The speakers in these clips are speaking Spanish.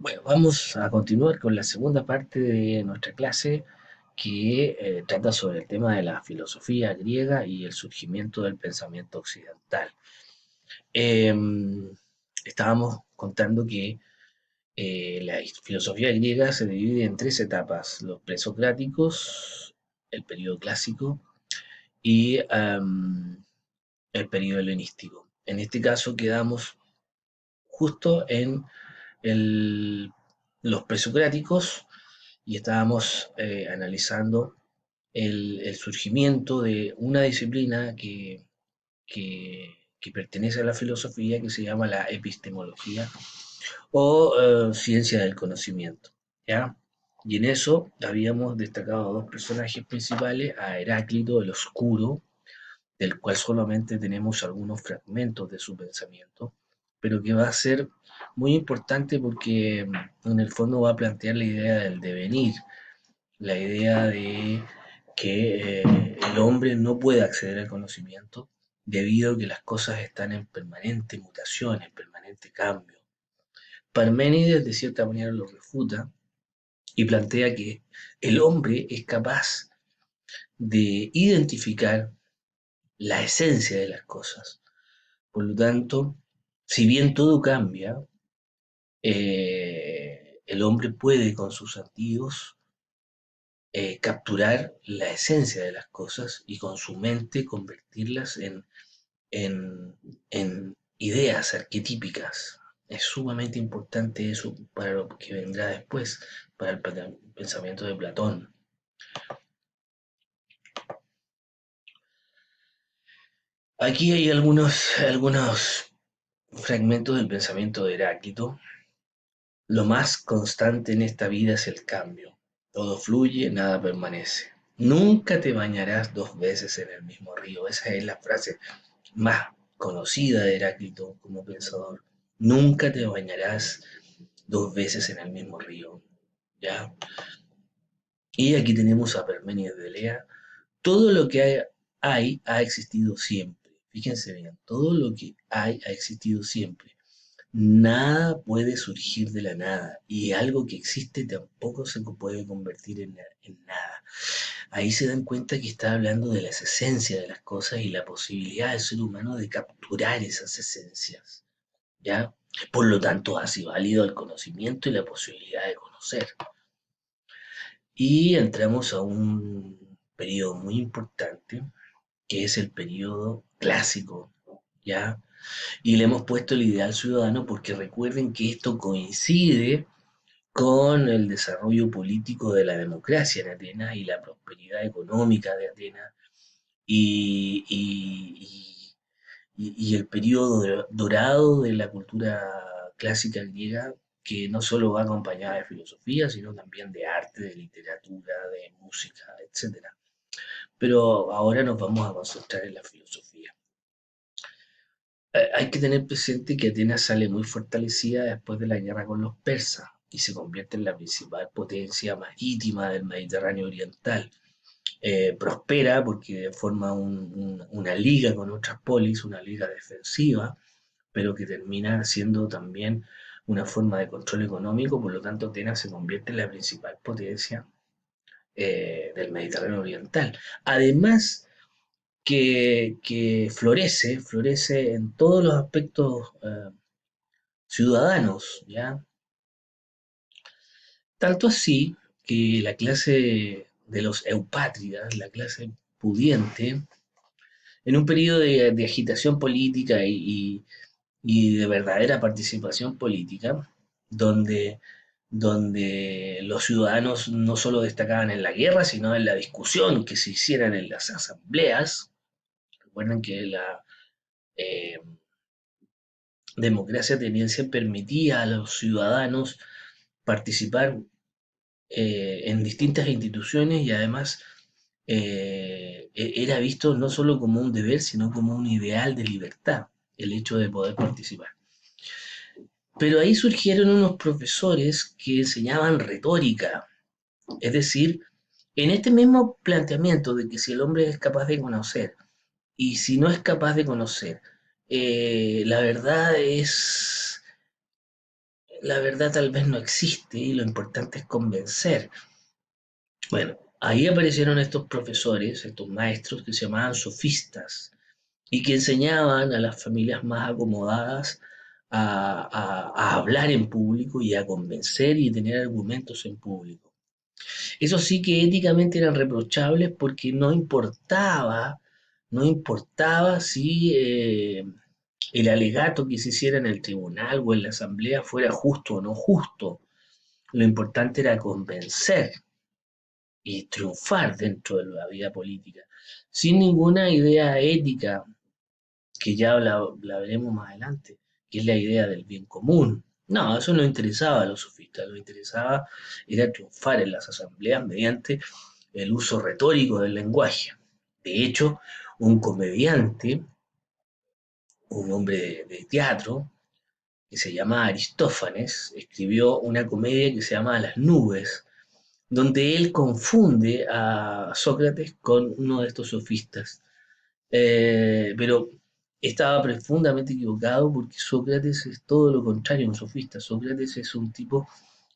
Bueno, vamos a continuar con la segunda parte de nuestra clase que trata sobre el tema de la filosofía griega y el surgimiento del pensamiento occidental. Em, Estábamos contando que la filosofía griega se divide en tres etapas: los presocráticos, el periodo clásico y el periodo helenístico. En este caso quedamos justo en el- los presocráticos y estábamos analizando el surgimiento de una disciplina que pertenece a la filosofía, que se llama la epistemología o ciencia del conocimiento, ¿ya? Y en eso habíamos destacado a dos personajes principales: a Heráclito el Oscuro, del cual solamente tenemos algunos fragmentos de su pensamiento, pero que va a ser muy importante porque en el fondo va a plantear la idea del devenir, la idea de que el hombre no puede acceder al conocimiento debido a que las cosas están en permanente mutación, en permanente cambio. Parménides de cierta manera lo refuta y plantea que el hombre es capaz de identificar la esencia de las cosas. Por lo tanto, si bien todo cambia, el hombre puede con sus sentidos capturar la esencia de las cosas y con su mente convertirlas en, en ideas arquetípicas. Es sumamente importante eso para lo que vendrá después, para el pensamiento de Platón. Aquí hay algunos fragmentos del pensamiento de Heráclito. Lo más constante en esta vida es el cambio. Todo fluye, nada permanece. Nunca te bañarás dos veces en el mismo río. Esa es la frase más conocida de Heráclito como pensador. Nunca te bañarás dos veces en el mismo río. ¿Ya? Y aquí tenemos a Parménides de Lea. Todo lo que hay ha existido siempre. Fíjense bien, todo lo que hay ha existido siempre. Nada puede surgir de la nada y algo que existe tampoco se puede convertir en nada. Ahí se dan cuenta que está hablando de las esencias de las cosas y la posibilidad del ser humano de capturar esas esencias, ¿ya? Por lo tanto, hace válido el conocimiento y la posibilidad de conocer. Y entramos a un periodo muy importante, que es el periodo clásico, ¿ya? Y le hemos puesto el ideal ciudadano porque recuerden que esto coincide con el desarrollo político de la democracia en Atenas y la prosperidad económica de Atenas y, y- y el periodo dorado de la cultura clásica griega, que no solo va acompañada de filosofía, sino también de arte, de literatura, de música, etcétera. Pero ahora nos vamos a concentrar en la filosofía. Hay que tener presente que Atenas sale muy fortalecida después de la guerra con los persas y se convierte en la principal potencia marítima del Mediterráneo oriental. Prospera porque forma una liga con otras polis, una liga defensiva, pero que termina siendo también una forma de control económico. Por lo tanto, Atenas se convierte en la principal potencia del Mediterráneo oriental. Además, que florece en todos los aspectos ciudadanos, ¿ya? Tanto así que la clase de los eupátridas, la clase pudiente, en un periodo de agitación política y de verdadera participación política, donde, donde los ciudadanos no solo destacaban en la guerra, sino en la discusión que se hicieran en las asambleas. Recuerden que la eh, democracia ateniense permitía a los ciudadanos participar en distintas instituciones y además era visto no solo como un deber, sino como un ideal de libertad, el hecho de poder participar. Pero ahí surgieron unos profesores que enseñaban retórica, es decir, en este mismo planteamiento de que si el hombre es capaz de conocer y si no es capaz de conocer, la verdad es la verdad tal vez no existe y lo importante es convencer. Bueno, ahí aparecieron estos profesores, estos maestros que se llamaban sofistas y que enseñaban a las familias más acomodadas a hablar en público y a convencer y tener argumentos en público. Eso sí que éticamente eran reprochables porque no importaba si el alegato que se hiciera en el tribunal o en la asamblea fuera justo o no justo. Lo importante era convencer y triunfar dentro de la vida política, sin ninguna idea ética, que ya la veremos más adelante, que es la idea del bien común. No, eso no interesaba a los sofistas, lo que interesaba era triunfar en las asambleas mediante el uso retórico del lenguaje. De hecho, un comediante, un hombre de teatro, que se llama Aristófanes, escribió una comedia que se llama Las nubes, donde él confunde a Sócrates con uno de estos sofistas. Pero estaba profundamente equivocado porque Sócrates es todo lo contrario, un sofista. Sócrates es un tipo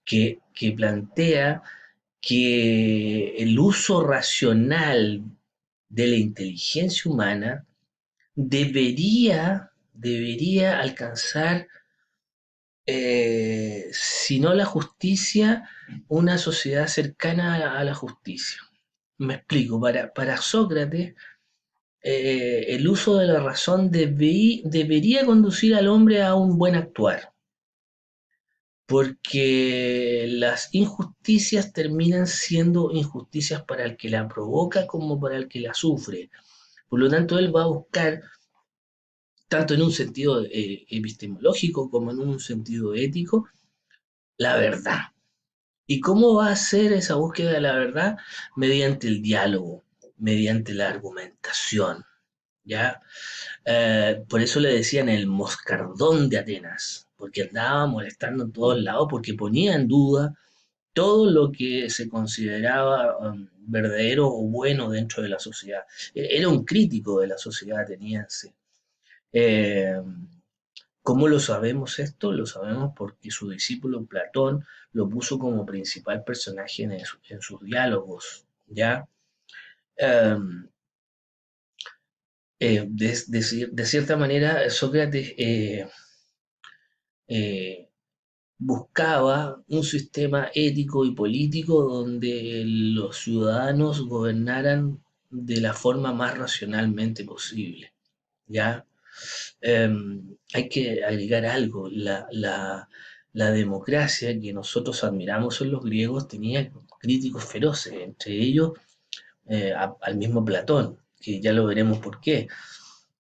que plantea que el uso racional de la inteligencia humana debería alcanzar, si no la justicia, una sociedad cercana a la justicia. Me explico, para Sócrates, el uso de la razón debería conducir al hombre a un buen actuar, porque las injusticias terminan siendo injusticias para el que la provoca como para el que la sufre. Por lo tanto, él va a buscar, tanto en un sentido epistemológico como en un sentido ético, la verdad. ¿Y cómo va a ser esa búsqueda de la verdad? Mediante el diálogo, mediante la argumentación, ¿ya? Por eso le decían el moscardón de Atenas, porque andaba molestando en todos lados, porque ponía en duda todo lo que se consideraba verdadero o bueno dentro de la sociedad. Era un crítico de la sociedad ateniense. Eh, ¿Cómo lo sabemos esto? Lo sabemos porque su discípulo Platón lo puso como principal personaje en sus diálogos, ¿ya? Eh, de cierta manera, Sócrates eh, buscaba un sistema ético y político donde los ciudadanos gobernaran de la forma más racionalmente posible, ¿ya? Eh, Hay que agregar algo, la democracia que nosotros admiramos en los griegos tenía críticos feroces, entre ellos al mismo Platón, que ya lo veremos por qué.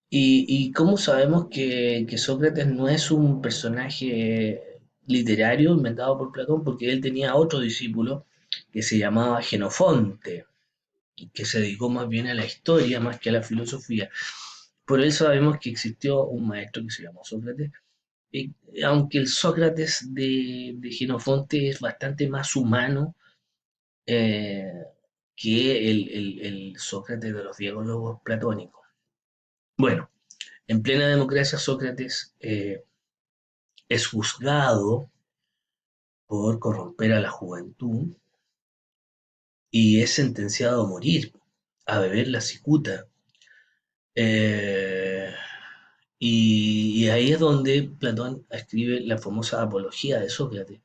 ¿Y cómo sabemos que Sócrates no es un personaje literario inventado por Platón? Porque él tenía otro discípulo que se llamaba Genofonte, que se dedicó más bien a la historia más que a la filosofía. Por eso sabemos que existió un maestro que se llamó Sócrates, eh, aunque el Sócrates de Genofonte es bastante más humano eh, que el Sócrates de los diálogos platónicos. Bueno, en plena democracia Sócrates es juzgado por corromper a la juventud y es sentenciado a morir, a beber la cicuta. Eh, y ahí es donde Platón escribe la famosa apología de Sócrates,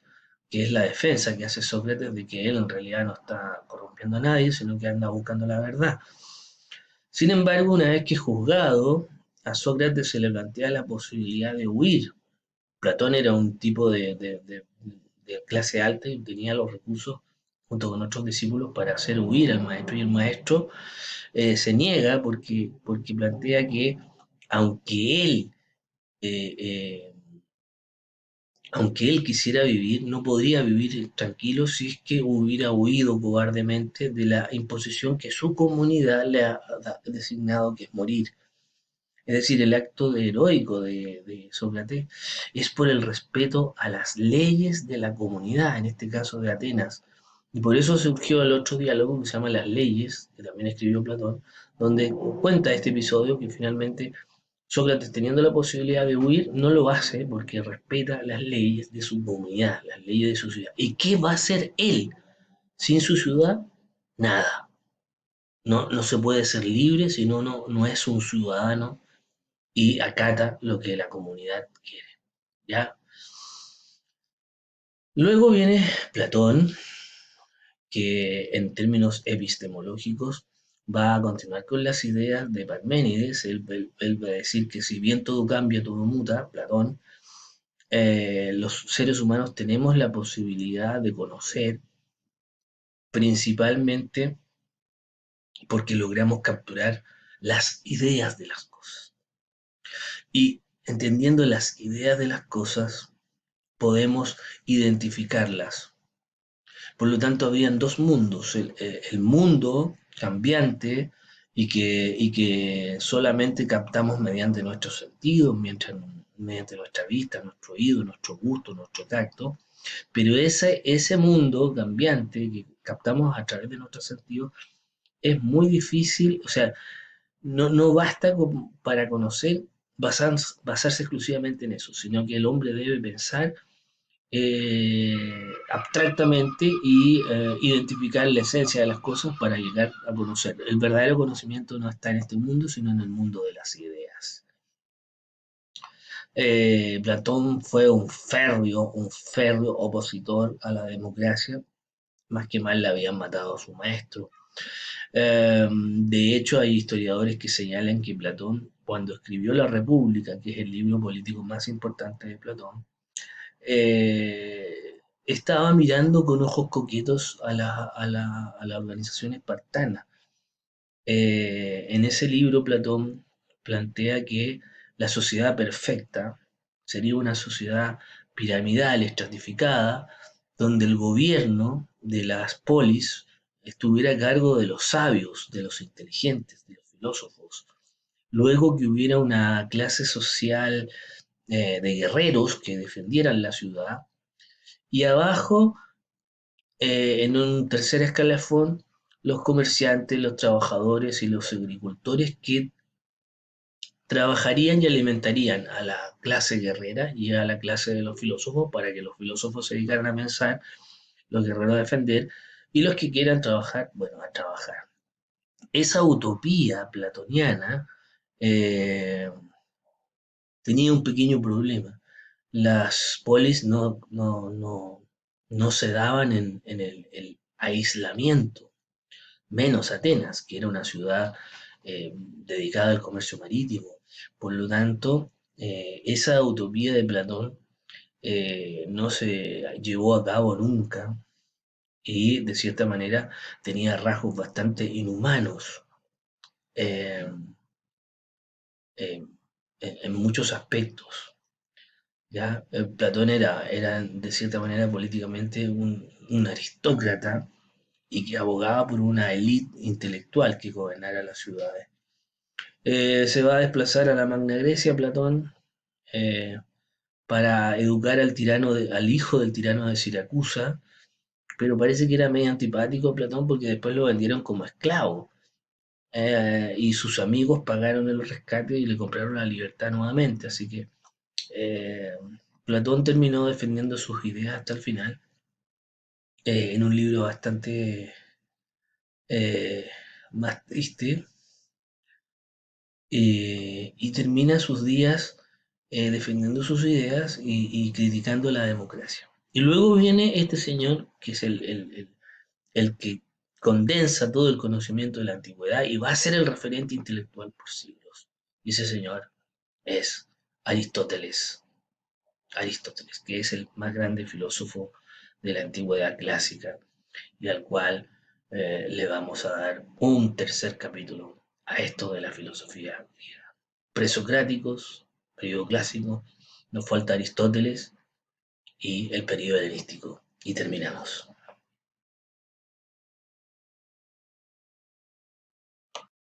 que es la defensa que hace Sócrates de que él en realidad no está corrompiendo a nadie, sino que anda buscando la verdad. Sin embargo, una vez que es juzgado, a Sócrates se le plantea la posibilidad de huir. Platón era un tipo de clase alta y tenía los recursos junto con otros discípulos para hacer huir al maestro, y el maestro se niega porque plantea que aunque él, eh, eh, aunque él quisiera vivir, no podría vivir tranquilo si es que hubiera huido cobardemente de la imposición que su comunidad le ha designado, que es morir. Es decir, el acto heroico de Sócrates es por el respeto a las leyes de la comunidad, en este caso de Atenas. Y por eso surgió el otro diálogo que se llama Las leyes, que también escribió Platón, donde cuenta este episodio que finalmente Sócrates, teniendo la posibilidad de huir, no lo hace porque respeta las leyes de su comunidad, las leyes de su ciudad. ¿Y qué va a hacer él sin su ciudad? Nada. No, no se puede ser libre si no, no es un ciudadano y acata lo que la comunidad quiere. ¿Ya? Luego viene Platón, que en términos epistemológicos va a continuar con las ideas de Parménides. Él va a decir que si bien todo cambia, todo muta, Platón, los seres humanos tenemos la posibilidad de conocer principalmente porque logramos capturar las ideas de las cosas. Y entendiendo las ideas de las cosas, podemos identificarlas. Por lo tanto, habían dos mundos, el mundo cambiante y que solamente captamos mediante nuestros sentidos, mediante nuestra vista, nuestro oído, nuestro gusto, nuestro tacto, pero ese mundo cambiante que captamos a través de nuestros sentidos es muy difícil, o sea, no basta para conocer basarse exclusivamente en eso, sino que el hombre debe pensar abstractamente y identificar la esencia de las cosas para llegar a conocer. El verdadero conocimiento no está en este mundo, sino en el mundo de las ideas. Platón fue un férreo opositor a la democracia, más que mal le habían matado a su maestro. De hecho, hay historiadores que señalan que Platón, cuando escribió La República, que es el libro político más importante de Platón, estaba mirando con ojos coquetos a la organización espartana. En ese libro Platón plantea que la sociedad perfecta sería una sociedad piramidal, estratificada, donde el gobierno de las polis estuviera a cargo de los sabios, de los inteligentes, de los filósofos. Luego que hubiera una clase social de guerreros que defendieran la ciudad, y abajo, en un tercer escalafón, los comerciantes, los trabajadores y los agricultores que trabajarían y alimentarían a la clase guerrera y a la clase de los filósofos para que los filósofos se dedicaran a pensar, los guerreros a defender y los que quieran trabajar, bueno, a trabajar. Esa utopía platoniana eh, tenía un pequeño problema. Las polis no se daban en el aislamiento, menos Atenas, que era una ciudad dedicada al comercio marítimo. Por lo tanto, esa utopía de Platón no se llevó a cabo nunca y de cierta manera tenía rasgos bastante inhumanos eh, eh, en muchos aspectos. ¿Ya? Platón era de cierta manera políticamente un aristócrata y que abogaba por una élite intelectual que gobernara las ciudades. Se va a desplazar a la Magna Grecia Platón eh, para educar al hijo del tirano de Siracusa, pero parece que era medio antipático Platón porque después lo vendieron como esclavo. Y sus amigos pagaron el rescate y le compraron la libertad nuevamente, así que eh, Platón terminó defendiendo sus ideas hasta el final, en un libro bastante eh, más triste, y termina sus días defendiendo sus ideas y criticando la democracia. Y luego viene este señor, que es el que condensa todo el conocimiento de la antigüedad y va a ser el referente intelectual por siglos. Y ese señor es Aristóteles. Aristóteles, que es el más grande filósofo de la antigüedad clásica y al cual le vamos a dar un tercer capítulo a esto de la filosofía griega. Presocráticos, periodo clásico, nos falta Aristóteles y el periodo helenístico. Y terminamos.